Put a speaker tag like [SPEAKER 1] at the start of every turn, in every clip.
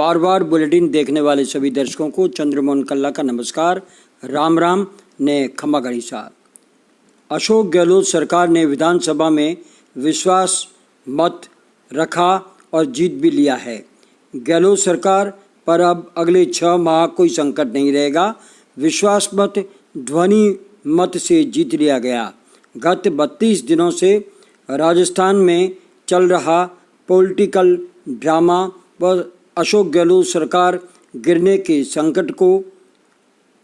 [SPEAKER 1] बार बार bulletin देखने वाले सभी दर्शकों को चंद्रमोहन कल्ला का नमस्कार। राम राम ने खम्मा गढ़ी साहब। अशोक गहलोत सरकार ने विधानसभा में विश्वास मत रखा और जीत भी लिया है। गहलोत सरकार पर अब अगले 6 माह कोई संकट नहीं रहेगा। विश्वास मत ध्वनि मत से जीत लिया गया। गत 32 दिनों से राजस्थान में चल रहा पॉलिटिकल ड्रामा व अशोक गहलोत सरकार गिरने के संकट को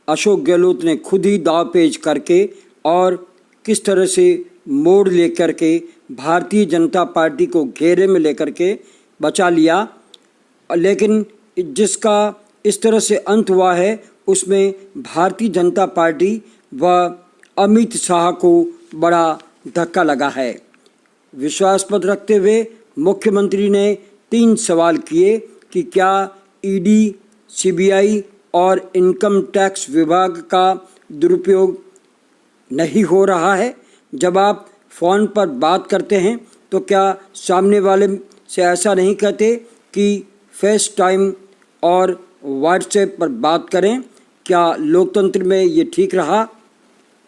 [SPEAKER 1] अशोक गहलोत ने खुद ही दाव पेच करके और किस तरह से मोड़ लेकर के भारतीय जनता पार्टी को घेरे में लेकर के बचा लिया, लेकिन जिसका इस तरह से अंत हुआ है उसमें भारतीय जनता पार्टी व अमित शाह को बड़ा धक्का लगा है। विश्वास मत रखते हुए मुख्यमंत्री ने 3 सवाल किए कि क्या ईडी, सीबीआई और इनकम टैक्स विभाग का दुरुपयोग नहीं हो रहा है। जब आप फ़ोन पर बात करते हैं तो क्या सामने वाले से ऐसा नहीं कहते कि फेस टाइम और व्हाट्सएप पर बात करें? क्या लोकतंत्र में ये ठीक रहा?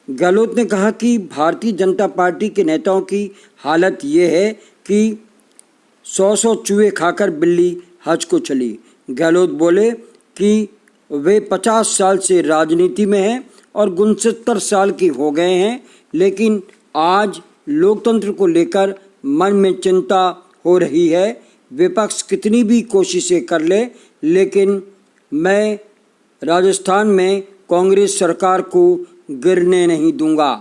[SPEAKER 1] गहलोत ने कहा कि भारतीय जनता पार्टी के नेताओं की हालत ये है कि 100 चूहे खाकर बिल्ली हज को चली। गहलोत बोले कि वे 50 साल से राजनीति में हैं और 69 साल के हो गए हैं, लेकिन आज लोकतंत्र को लेकर मन में चिंता हो रही है। विपक्ष कितनी भी कोशिशें कर ले, लेकिन मैं राजस्थान में कांग्रेस सरकार को गिरने नहीं दूंगा।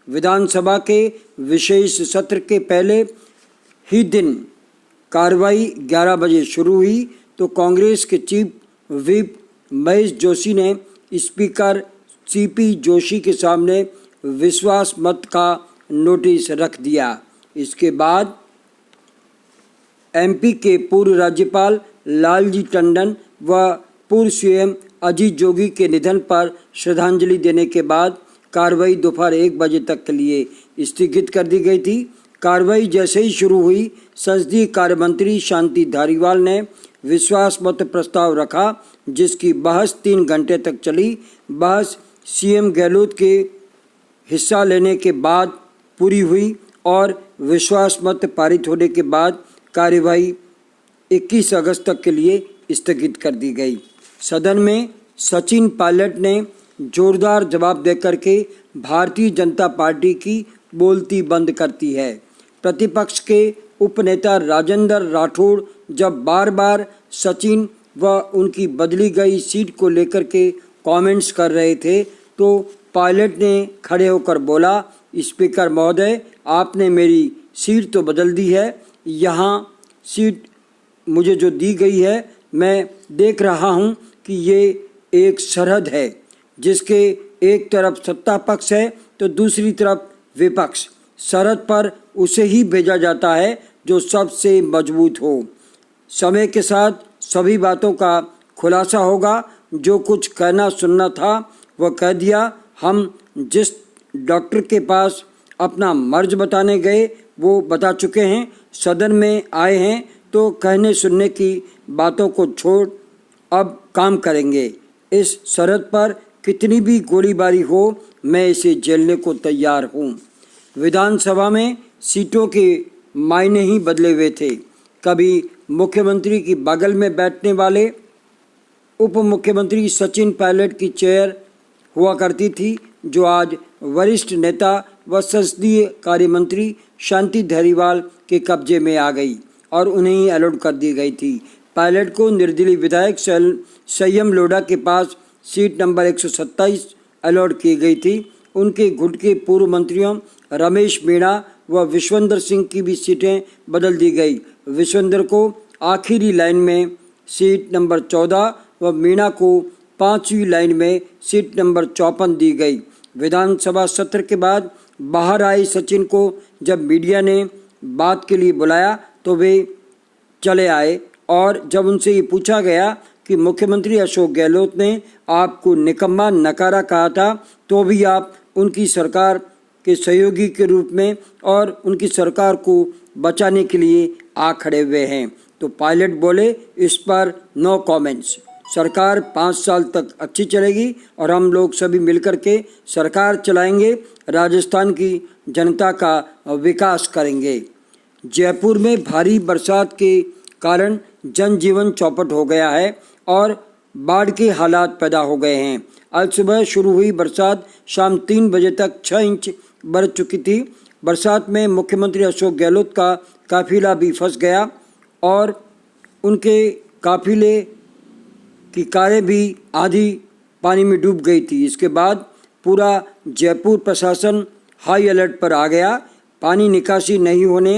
[SPEAKER 1] विधानसभा के विशेष सत्र के पहले ही दिन कार्रवाई 11 बजे शुरू हुई तो कांग्रेस के चीफ व्हिप महेश जोशी ने स्पीकर सीपी जोशी के सामने विश्वास मत का नोटिस रख दिया। इसके बाद एमपी के पूर्व राज्यपाल लालजी टंडन व पूर्व सीएम अजीत जोगी के निधन पर श्रद्धांजलि देने के बाद कार्रवाई दोपहर 1 बजे तक के लिए स्थगित कर दी गई थी। कार्रवाई जैसे ही शुरू हुई, संसदीय कार्य मंत्री शांति धारीवाल ने विश्वास मत प्रस्ताव रखा, जिसकी बहस 3 घंटे तक चली। बहस सीएम गहलोत के हिस्सा लेने के बाद पूरी हुई और विश्वास मत पारित होने के बाद कार्यवाही 21 अगस्त तक के लिए स्थगित कर दी गई। सदन में सचिन पायलट ने जोरदार जवाब देकर के भारतीय जनता पार्टी की बोलती बंद करती है। प्रतिपक्ष के उपनेता राजेंद्र राठौड़ जब बार बार सचिन व उनकी बदली गई सीट को लेकर के कमेंट्स कर रहे थे तो पायलट ने खड़े होकर बोला, स्पीकर महोदय, आपने मेरी सीट तो बदल दी है। यहाँ सीट मुझे जो दी गई है, मैं देख रहा हूँ कि ये एक सरहद है जिसके एक तरफ सत्ता पक्ष है तो दूसरी तरफ विपक्ष। सरहद पर उसे ही भेजा जाता है जो सबसे मजबूत हो। समय के साथ सभी बातों का खुलासा होगा। जो कुछ कहना सुनना था वह कह दिया। हम जिस डॉक्टर के पास अपना मर्ज बताने गए वो बता चुके हैं। सदन में आए हैं तो कहने सुनने की बातों को छोड़ अब काम करेंगे। इस सरहद पर कितनी भी गोलीबारी हो, मैं इसे झेलने को तैयार हूँ। विधानसभा में सीटों के मायने ही बदले हुए थे। कभी मुख्यमंत्री की बगल में बैठने वाले उप मुख्यमंत्री सचिन पायलट की चेयर हुआ करती थी, जो आज वरिष्ठ नेता व संसदीय कार्य मंत्री शांति धारीवाल के कब्जे में आ गई और उन्हें ही अलॉट कर दी गई थी। पायलट को निर्दलीय विधायक संयम लोढ़ा के पास सीट नंबर 127 अलॉट की गई थी। उनके गुट के पूर्व मंत्रियों रमेश मीणा व विश्वेंद्र सिंह की भी सीटें बदल दी गई। विश्वेंद्र को आखिरी लाइन में सीट नंबर 14 व मीणा को 5वीं लाइन में सीट नंबर 54 दी गई। विधानसभा सत्र के बाद बाहर आए सचिन को जब मीडिया ने बात के लिए बुलाया तो वे चले आए और जब उनसे ये पूछा गया कि मुख्यमंत्री अशोक गहलोत ने आपको निकम्मा नकारा कहा था, तो भी आप उनकी सरकार के सहयोगी के रूप में और उनकी सरकार को बचाने के लिए आ खड़े हुए हैं, तो पायलट बोले इस पर नो कमेंट्स। सरकार 5 साल तक अच्छी चलेगी और हम लोग सभी मिलकर के सरकार चलाएंगे, राजस्थान की जनता का विकास करेंगे। जयपुर में भारी बरसात के कारण जनजीवन चौपट हो गया है और बाढ़ के हालात पैदा हो गए हैं। आज सुबह शुरू हुई बरसात शाम 3 बजे तक 6 इंच बरस चुकी थी। बरसात में मुख्यमंत्री अशोक गहलोत का काफिला भी फंस गया और उनके काफिले की कारें भी आधी पानी में डूब गई थी। इसके बाद पूरा जयपुर प्रशासन हाई अलर्ट पर आ गया। पानी निकासी नहीं होने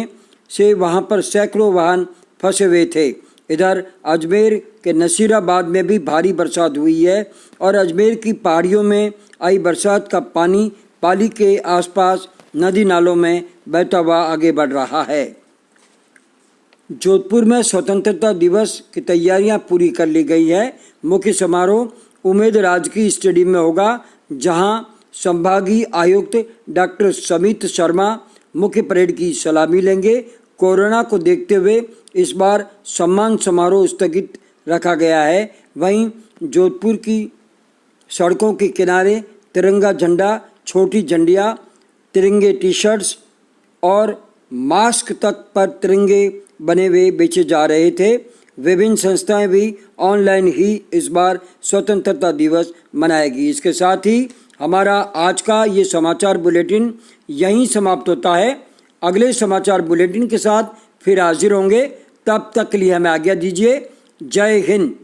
[SPEAKER 1] से वहां पर सैकड़ों वाहन फंसे हुए थे। इधर अजमेर के नसीराबाद में भी भारी बरसात हुई है और अजमेर की पहाड़ियों में आई बरसात का पानी पाली के आसपास नदी नालों में बहता हुआ आगे बढ़ रहा है। जोधपुर में स्वतंत्रता दिवस की तैयारियां पूरी कर ली गई है। मुख्य समारोह उमेद राजकीय स्टेडियम में होगा, जहां संभागीय आयुक्त डॉक्टर समित शर्मा मुख्य परेड की सलामी लेंगे। कोरोना को देखते हुए इस बार सम्मान समारोह स्थगित रखा गया है। वहीं जोधपुर की सड़कों के किनारे तिरंगा झंडा, छोटी झंडियाँ, तिरंगे टी शर्ट्स और मास्क तक पर तिरंगे बने हुए बेचे जा रहे थे। विभिन्न संस्थाएं भी ऑनलाइन ही इस बार स्वतंत्रता दिवस मनाएगी। इसके साथ ही हमारा आज का ये समाचार बुलेटिन यहीं समाप्त होता है। अगले समाचार बुलेटिन के साथ फिर हाजिर होंगे, तब तक के लिए हमें आज्ञा दीजिए। जय हिंद।